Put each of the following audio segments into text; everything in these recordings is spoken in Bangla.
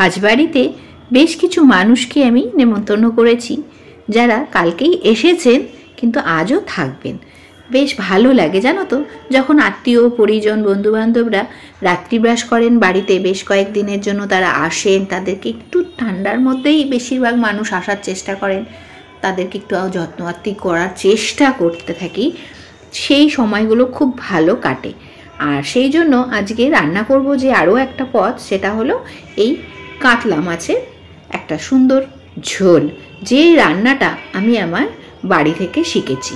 আজ বাড়িতে বেশ কিছু মানুষকে আমি নেমন্তন্ন করেছি, যারা কালকেই এসেছেন কিন্তু আজও থাকবেন। বেশ ভালো লাগে জানো তো, যখন আত্মীয় পরিজন বন্ধুবান্ধবরা রাত্রিবাস করেন বাড়িতে, বেশ কয়েকদিনের জন্য তারা আসেন, তাদেরকে একটু ঠান্ডার মধ্যেই বেশিরভাগ মানুষ আসার চেষ্টা করেন, তাদেরকে একটু যত্ন আত্তি করার চেষ্টা করতে থাকি। সেই সময়গুলো খুব ভালো কাটে। আর সেই জন্য আজকে রান্না করব যে আরও একটা পদ, সেটা হলো এই কাতলা মাছের একটা সুন্দর ঝোল, যে রান্নাটা আমি আমার বাড়ি থেকে শিখেছি।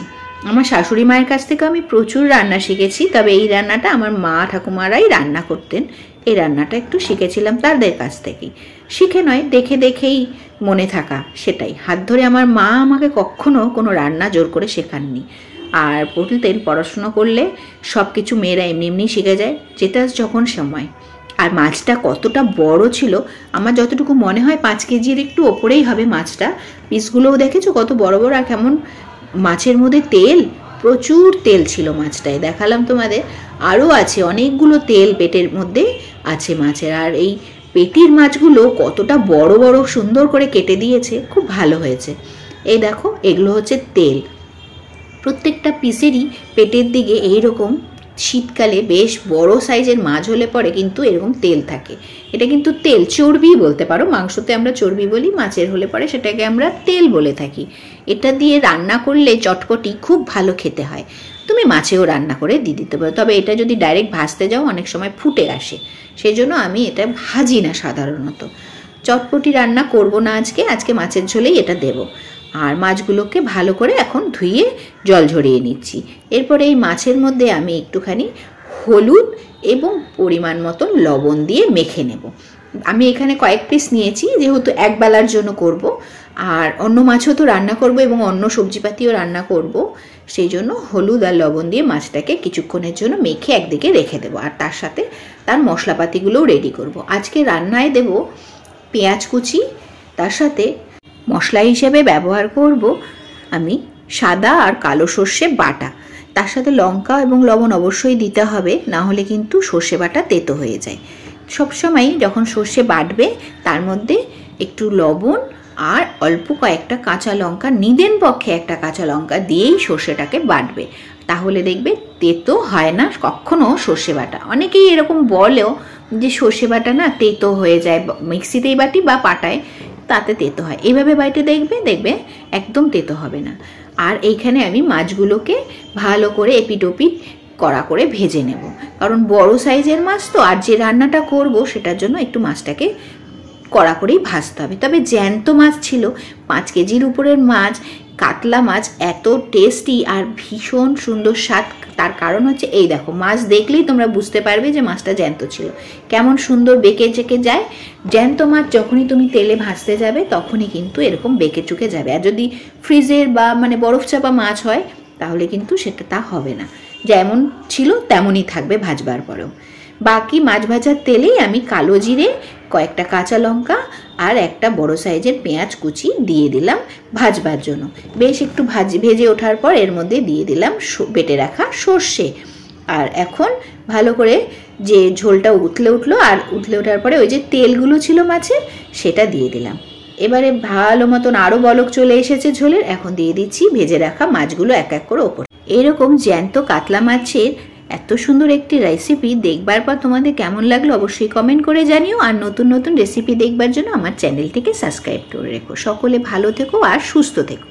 আমার শাশুড়ি মায়ের কাছ থেকে আমি প্রচুর রান্না শিখেছি, তবে এই রান্নাটা আমার মা ঠাকুমারাই রান্না করতেন। এই রান্নাটা একটু শিখেছিলাম তাদের কাছ থেকেই, শিখে নয় দেখে দেখেই মনে থাকা, সেটাই। হাত ধরে আমার মা আমাকে কখনো কোনো রান্না জোর করে শেখাননি। আর বলতেন পড়াশুনো করলে সব কিছু মেয়েরা এমনি এমনি শিখে যায়, যেটা যখন সময়। আর মাছটা কতটা বড় ছিল, আমার যতটুকু মনে হয় 5 কেজির একটু ওপরেই হবে মাছটা। পিসগুলোও দেখেছো কত বড় বড়, আর কেমন মাছের মধ্যে তেল, প্রচুর তেল ছিল মাছটায়। দেখালাম তোমাদের, আরও আছে অনেকগুলো তেল পেটের মধ্যে আছে মাছের। আর এই পেটির মাছগুলো কতটা বড় বড় সুন্দর করে কেটে দিয়েছে, খুব ভালো হয়েছে। এই দেখো, এগুলো হচ্ছে তেল। প্রত্যেকটা পিসেরই পেটের দিকে এইরকম শীতকালে বেশ বড় সাইজের মাছ হলে পরে কিন্তু এরকম তেল থাকে। এটা কিন্তু তেল, চর্বি বলতে পারো। মাংসতে আমরা চর্বি বলি, মাছের হলে পরে সেটাকে আমরা তেল বলে থাকি। এটা দিয়ে রান্না করলে চটপটি খুব ভালো খেতে হয়। তুমি মাছেও রান্না করে দিয়ে দিতে পারো, তবে এটা যদি ডাইরেক্ট ভাজতে যাও অনেক সময় ফুটে আসে, সেই জন্য আমি এটা ভাজি না সাধারণত। চটপটি রান্না করব না আজকে মাছের ঝোলেই এটা দেব। আর মাছগুলোকে ভালো করে এখন ধুয়ে জল ঝরিয়ে নিচ্ছি। এরপরে এই মাছের মধ্যে আমি একটুখানি হলুদ এবং পরিমাণ মতো লবণ দিয়ে মেখে নেব। আমি এখানে কয়েক পিস নিয়েছি, যেহেতু একবেলার জন্য করব, আর অন্য মাছও তো রান্না করব এবং অন্য সবজিপাতিও রান্না করব, সেই জন্য হলুদ আর লবণ দিয়ে মাছটাকে কিছুক্ষণের জন্য মেখে একদিকে রেখে দেবো। আর তার সাথে তার মশলাপাতিগুলোও রেডি করব। আজকে রান্নায় দেব পেঁয়াজ কুচি, তার সাথে মশলা হিসেবে ব্যবহার করব আমি সাদা আর কালো সর্ষে বাটা। তার সাথে লঙ্কা এবং লবণ অবশ্যই দিতে হবে, না হলে কিন্তু সর্ষে বাটা তেতো হয়ে যায়। সবসময় যখন সর্ষে বাটবে তার মধ্যে একটু লবণ আর অল্প কয়েকটা কাঁচা লঙ্কা, নিদেন পক্ষে একটা কাঁচা লঙ্কা দিয়েই সর্ষেটাকে বাটবে, তাহলে দেখবে তেতো হয় না কখনো সর্ষে বাটা। অনেকেই এরকম বলেও যে সর্ষে বাটা না তেতো হয়ে যায়, মিক্সিতেই বাটি বা পাটায়, তাতে তেতো হয়। এইভাবে বাড়িতে দেখবে একদম তেতো হবে না। আর এইখানে আমি মাছগুলোকে ভালো করে এপিটোপিট কড়া করে ভেজে নেব, কারণ বড় সাইজের মাছ তো, আর যে রান্নাটা করব সেটার জন্য একটু মাছটাকে কড়া করেই ভাজতে হবে। তবে জ্যান্ত মাছ ছিল, 5 কেজির উপরের মাছ, কাতলা মাছ, এত টেস্টি আর ভীষণ সুন্দর স্বাদ। তার কারণ হচ্ছে এই দেখো, মাছ দেখলেই তোমরা বুঝতে পারবে যে মাছটা জ্যান্ত ছিল, কেমন সুন্দর বেঁকে চেকে যায়। জ্যান্ত মাছ যখনই তুমি তেলে ভাজতে যাবে তখনই কিন্তু এরকম বেঁকে চুকে যাবে। আর যদি ফ্রিজের বা বরফ চাপা মাছ হয় তাহলে কিন্তু সেটা তা হবে না, যেমন ছিল তেমনই থাকবে ভাজবার পরেও। বাকি মাছ ভাজার তেলেই আমি কালো জিরে, কয়েকটা কাঁচা লঙ্কা আর একটা বড় সাইজের পেঁয়াজ কুচি দিয়ে দিলাম ভাজবার জন্য। বেশ একটু ভেজে ওঠার পর এর মধ্যে দিয়ে দিলাম বেটে রাখা সর্ষে। আর এখন ভালো করে যে ঝোলটা উঠলো, আর উঠলে ওঠার পরে ওই যে তেলগুলো ছিল মাছের, সেটা দিয়ে দিলাম। এবারে ভালো মতন আরও বলক চলে এসেছে ঝোলের, এখন দিয়ে দিচ্ছি ভেজে রাখা মাছগুলো এক এক করে ওপর। এরকম জ্যান্ত কাতলা মাছের এত সুন্দর একটি রেসিপি দেখবার পর তোমাদের কেমন লাগলো অবশ্যই কমেন্ট করে জানিও। আর নতুন নতুন রেসিপি দেখবার জন্য আমার চ্যানেলটিকে সাবস্ক্রাইব করে রেখো। সকলে ভালো থেকো আর সুস্থ থেকো।